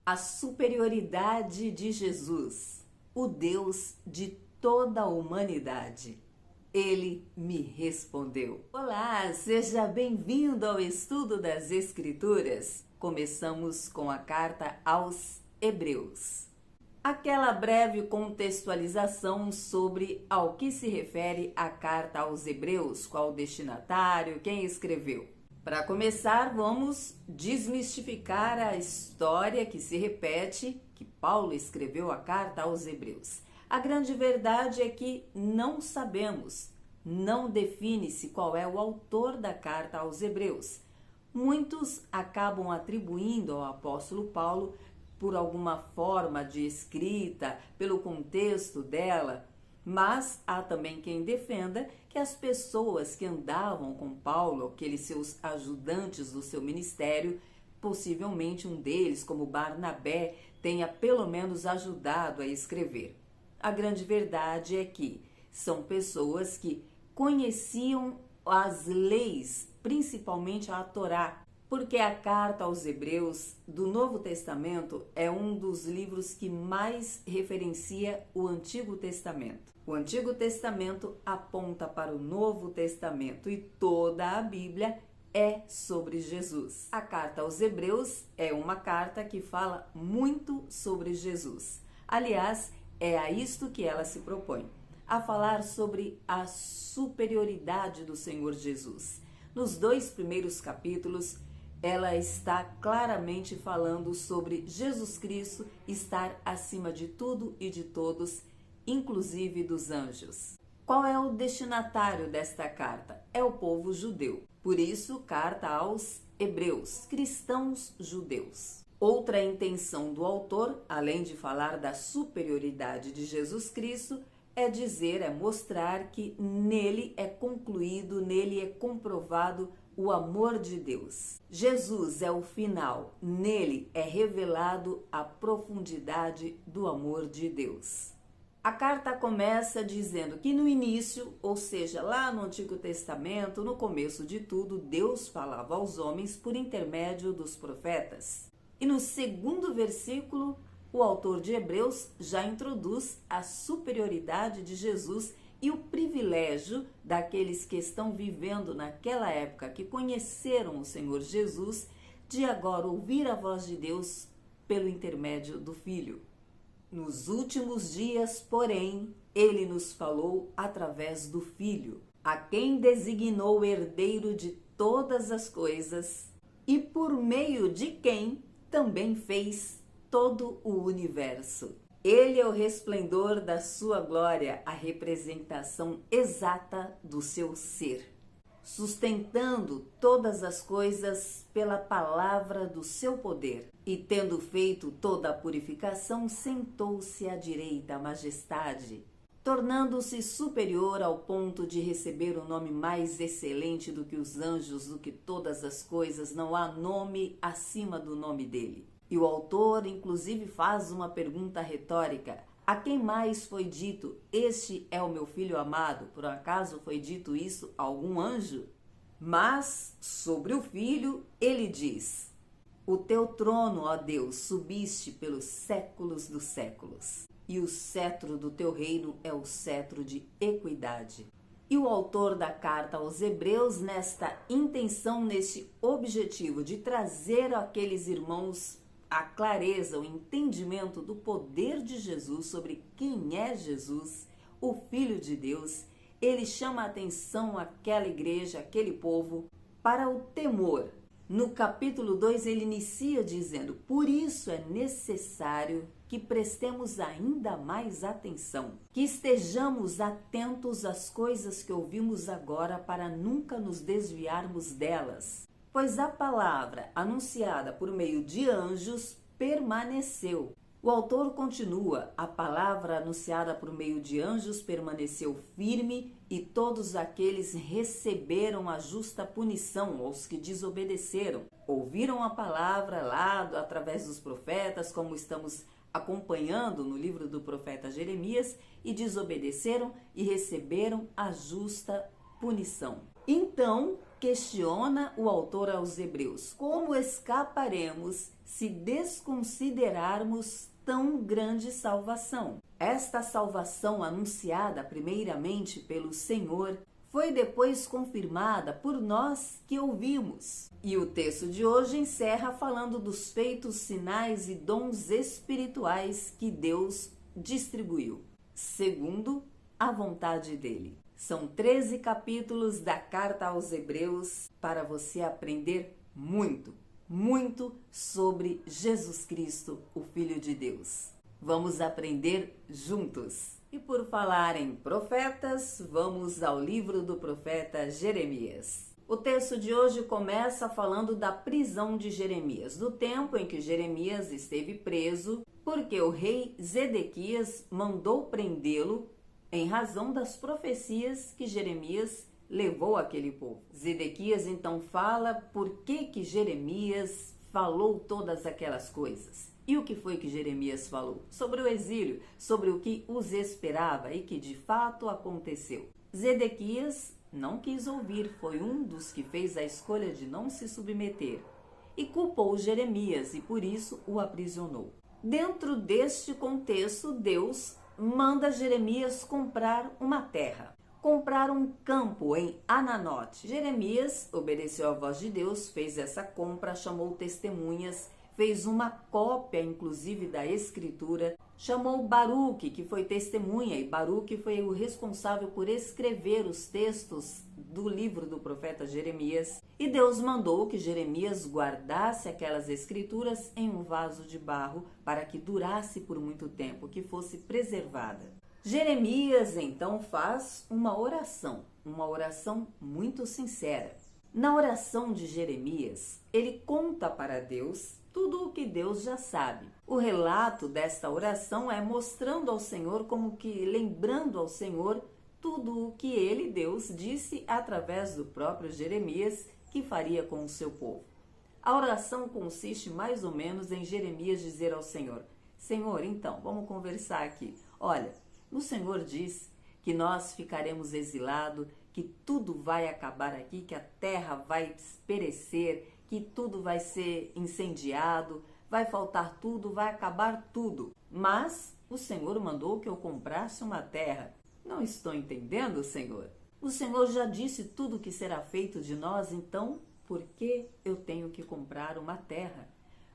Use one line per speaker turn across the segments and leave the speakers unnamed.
A superioridade de Jesus, o Deus de toda a humanidade. Ele me respondeu. Olá, seja bem-vindo ao estudo das Escrituras. Começamos com a carta aos Hebreus. Aquela breve contextualização sobre ao que se refere a carta aos Hebreus, qual o destinatário, quem escreveu. Para começar, vamos desmistificar a história que se repete, que Paulo escreveu a carta aos Hebreus. A grande verdade é que não sabemos, não define-se qual é o autor da carta aos Hebreus. Muitos acabam atribuindo ao apóstolo Paulo por alguma forma de escrita, pelo contexto dela, mas há também quem defenda que as pessoas que andavam com Paulo, aqueles seus ajudantes do seu ministério, possivelmente um deles, como Barnabé, tenha pelo menos ajudado a escrever. A grande verdade é que são pessoas que conheciam as leis, principalmente a Torá, porque a carta aos Hebreus do Novo Testamento é um dos livros que mais referencia o Antigo Testamento. O Antigo Testamento aponta para o Novo Testamento e toda a Bíblia é sobre Jesus. A carta aos Hebreus é uma carta que fala muito sobre Jesus. Aliás, é a isto que ela se propõe, a falar sobre a superioridade do Senhor Jesus. Nos 2 primeiros capítulos, ela está claramente falando sobre Jesus Cristo estar acima de tudo e de todos, inclusive dos anjos. Qual é o destinatário desta carta? É o povo judeu. Por isso, carta aos Hebreus, cristãos judeus. Outra intenção do autor, além de falar da superioridade de Jesus Cristo, é dizer, é mostrar que nele é concluído, nele é comprovado o amor de Deus. Jesus é o final, nele é revelado a profundidade do amor de Deus. A carta começa dizendo que no início, ou seja, lá no Antigo Testamento, no começo de tudo, Deus falava aos homens por intermédio dos profetas. E no segundo versículo, o autor de Hebreus já introduz a superioridade de Jesus e o privilégio daqueles que estão vivendo naquela época, que conheceram o Senhor Jesus, de agora ouvir a voz de Deus pelo intermédio do Filho. Nos últimos dias, porém, ele nos falou através do Filho, a quem designou herdeiro de todas as coisas e por meio de quem também fez todo o universo. Ele é o resplendor da sua glória, a representação exata do seu ser, sustentando todas as coisas pela palavra do seu poder. E tendo feito toda a purificação, sentou-se à direita, a majestade, tornando-se superior ao ponto de receber o nome mais excelente do que os anjos, do que todas as coisas. Não há nome acima do nome dele. E o autor, inclusive, faz uma pergunta retórica. A quem mais foi dito, este é o meu filho amado? Por acaso foi dito isso a algum anjo? Mas, sobre o filho, ele diz: o teu trono, ó Deus, subiste pelos séculos dos séculos, e o cetro do teu reino é o cetro de equidade. E o autor da carta aos Hebreus, nesta intenção, neste objetivo de trazer àqueles irmãos a clareza, o entendimento do poder de Jesus, sobre quem é Jesus, o Filho de Deus, ele chama a atenção àquela igreja, aquele povo, para o temor. No capítulo 2 ele inicia dizendo: por isso é necessário que prestemos ainda mais atenção, que estejamos atentos às coisas que ouvimos agora para nunca nos desviarmos delas. Pois a palavra anunciada por meio de anjos permaneceu. O autor continua: a palavra anunciada por meio de anjos permaneceu firme e todos aqueles receberam a justa punição, os que desobedeceram. Ouviram a palavra lá através dos profetas, como estamos acompanhando no livro do profeta Jeremias, e desobedeceram e receberam a justa punição. Então, Questiona o autor aos Hebreus: como escaparemos se desconsiderarmos tão grande salvação? Esta salvação, anunciada primeiramente pelo Senhor, foi depois confirmada por nós que ouvimos. E o texto de hoje encerra falando dos feitos, sinais e dons espirituais que Deus distribuiu, segundo a vontade dele. São 13 capítulos da carta aos Hebreus para você aprender muito, muito sobre Jesus Cristo, o Filho de Deus. Vamos aprender juntos. E por falar em profetas, vamos ao livro do profeta Jeremias. O texto de hoje começa falando da prisão de Jeremias, do tempo em que Jeremias esteve preso, porque o rei Zedequias mandou prendê-lo em razão das profecias que Jeremias levou àquele povo. Zedequias então fala por que Jeremias falou todas aquelas coisas. E o que foi que Jeremias falou? Sobre o exílio, sobre o que os esperava e que de fato aconteceu. Zedequias não quis ouvir, foi um dos que fez a escolha de não se submeter e culpou Jeremias e por isso o aprisionou. Dentro deste contexto, Deus manda Jeremias comprar uma terra, comprar um campo em Ananote. Jeremias obedeceu à voz de Deus, fez essa compra, chamou testemunhas, fez uma cópia, inclusive, da escritura, chamou Baruque, que foi testemunha, e Baruque foi o responsável por escrever os textos do livro do profeta Jeremias, e Deus mandou que Jeremias guardasse aquelas escrituras em um vaso de barro para que durasse por muito tempo, que fosse preservada. Jeremias então faz uma oração muito sincera. Na oração de Jeremias, ele conta para Deus tudo o que Deus já sabe. O relato desta oração é mostrando ao Senhor, como que lembrando ao Senhor tudo o que ele, Deus, disse através do próprio Jeremias que faria com o seu povo. A oração consiste mais ou menos em Jeremias dizer ao Senhor: Senhor, então, vamos conversar aqui. Olha, o Senhor diz que nós ficaremos exilados, que tudo vai acabar aqui, que a terra vai perecer, que tudo vai ser incendiado, vai faltar tudo, vai acabar tudo. Mas o Senhor mandou que eu comprasse uma terra. Não estou entendendo, Senhor. O Senhor já disse tudo o que será feito de nós, então por que eu tenho que comprar uma terra?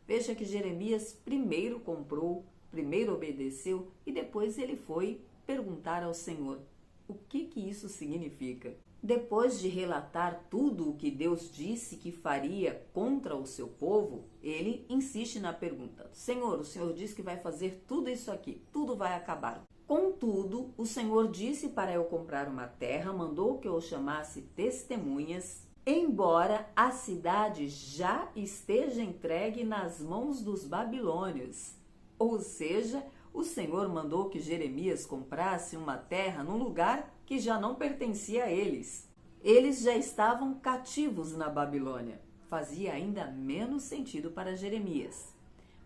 Veja que Jeremias primeiro comprou, primeiro obedeceu e depois ele foi perguntar ao Senhor o que isso significa. Depois de relatar tudo o que Deus disse que faria contra o seu povo, ele insiste na pergunta: Senhor, o Senhor disse que vai fazer tudo isso aqui, tudo vai acabar. Contudo, o Senhor disse para eu comprar uma terra, mandou que eu chamasse testemunhas, embora a cidade já esteja entregue nas mãos dos babilônios. Ou seja, o Senhor mandou que Jeremias comprasse uma terra num lugar que já não pertencia a eles. Eles já estavam cativos na Babilônia. Fazia ainda menos sentido para Jeremias.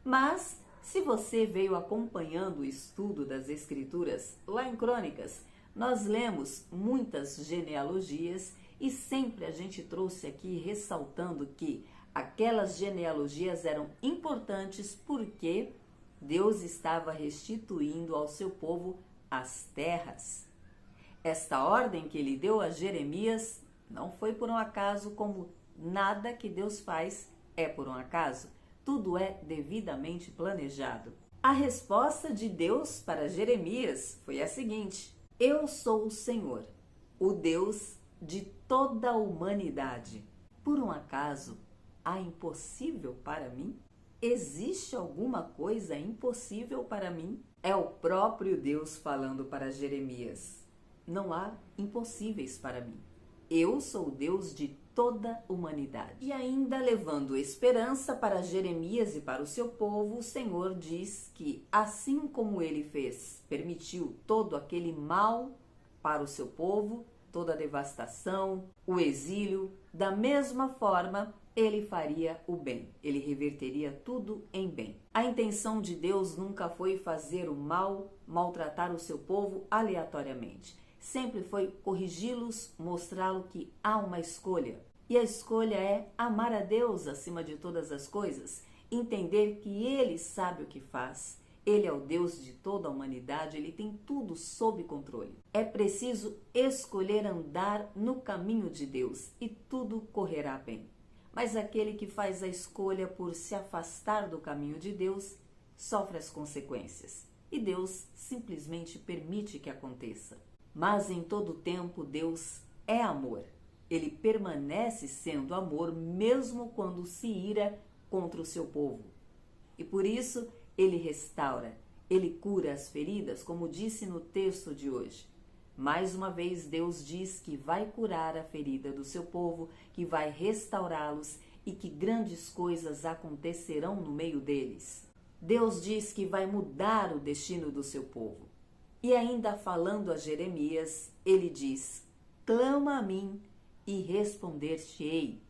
Mas, se você veio acompanhando o estudo das Escrituras, lá em Crônicas, nós lemos muitas genealogias e sempre a gente trouxe aqui ressaltando que aquelas genealogias eram importantes porque Deus estava restituindo ao seu povo as terras. Esta ordem que ele deu a Jeremias não foi por um acaso, como nada que Deus faz é por um acaso. Tudo é devidamente planejado. A resposta de Deus para Jeremias foi a seguinte: Eu sou o Senhor, o Deus de toda a humanidade. Por um acaso, há impossível para mim? Existe alguma coisa impossível para mim? É o próprio Deus falando para Jeremias. Não há impossíveis para mim. Eu sou o Deus de toda a humanidade. E ainda levando esperança para Jeremias e para o seu povo, o Senhor diz que assim como ele permitiu todo aquele mal para o seu povo, toda a devastação, o exílio, da mesma forma ele faria o bem, ele reverteria tudo em bem. A intenção de Deus nunca foi fazer o mal, maltratar o seu povo aleatoriamente. Sempre foi corrigi-los, mostrá-lo que há uma escolha. E a escolha é amar a Deus acima de todas as coisas, entender que Ele sabe o que faz. Ele é o Deus de toda a humanidade, Ele tem tudo sob controle. É preciso escolher andar no caminho de Deus e tudo correrá bem. Mas aquele que faz a escolha por se afastar do caminho de Deus sofre as consequências. E Deus simplesmente permite que aconteça. Mas em todo tempo Deus é amor. Ele permanece sendo amor mesmo quando se ira contra o seu povo. E por isso Ele restaura, Ele cura as feridas, como disse no texto de hoje. Mais uma vez Deus diz que vai curar a ferida do seu povo, que vai restaurá-los e que grandes coisas acontecerão no meio deles. Deus diz que vai mudar o destino do seu povo. E ainda falando a Jeremias, ele diz: clama a mim e responder-te-ei,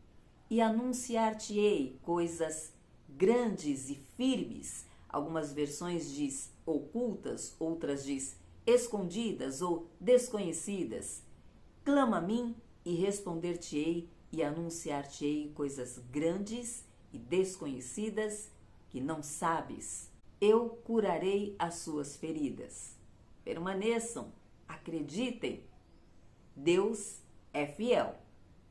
e anunciar-te-ei coisas grandes e firmes. Algumas versões diz ocultas, outras diz escondidas ou desconhecidas. Clama a mim e responder-te-ei e anunciar-te-ei coisas grandes e desconhecidas que não sabes. Eu curarei as suas feridas. Permaneçam, acreditem. Deus é fiel.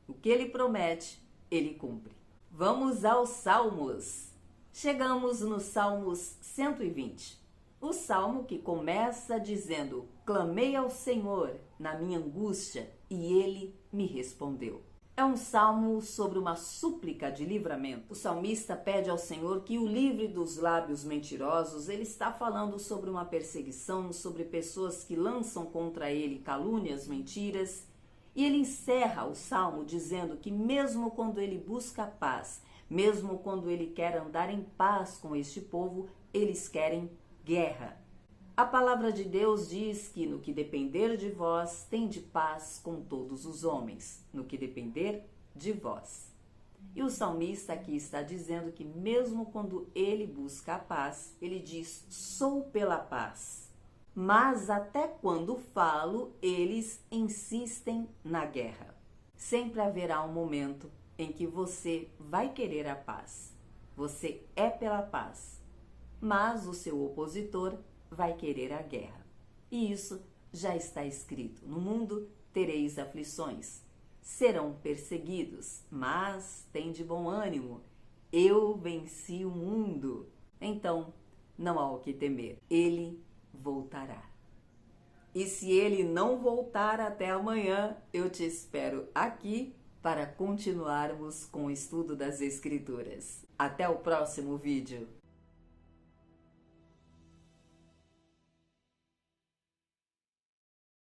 O que Ele promete, Ele cumpre. Vamos aos Salmos. Chegamos no Salmos 120. O salmo que começa dizendo: clamei ao Senhor na minha angústia e Ele me respondeu. É um salmo sobre uma súplica de livramento. O salmista pede ao Senhor que o livre dos lábios mentirosos. Ele está falando sobre uma perseguição, sobre pessoas que lançam contra ele calúnias, mentiras. E ele encerra o salmo dizendo que mesmo quando ele busca paz, mesmo quando ele quer andar em paz com este povo, eles querem guerra. A palavra de Deus diz que no que depender de vós, tende paz com todos os homens. No que depender de vós. E o salmista aqui está dizendo que mesmo quando ele busca a paz, ele diz: sou pela paz. Mas até quando falo, eles insistem na guerra. Sempre haverá um momento em que você vai querer a paz. Você é pela paz. Mas o seu opositor vai querer a guerra. E isso já está escrito: no mundo tereis aflições, serão perseguidos, mas tende bom ânimo, eu venci o mundo. Então não há o que temer, ele voltará. E se ele não voltar até amanhã, eu te espero aqui para continuarmos com o estudo das Escrituras. Até o próximo vídeo.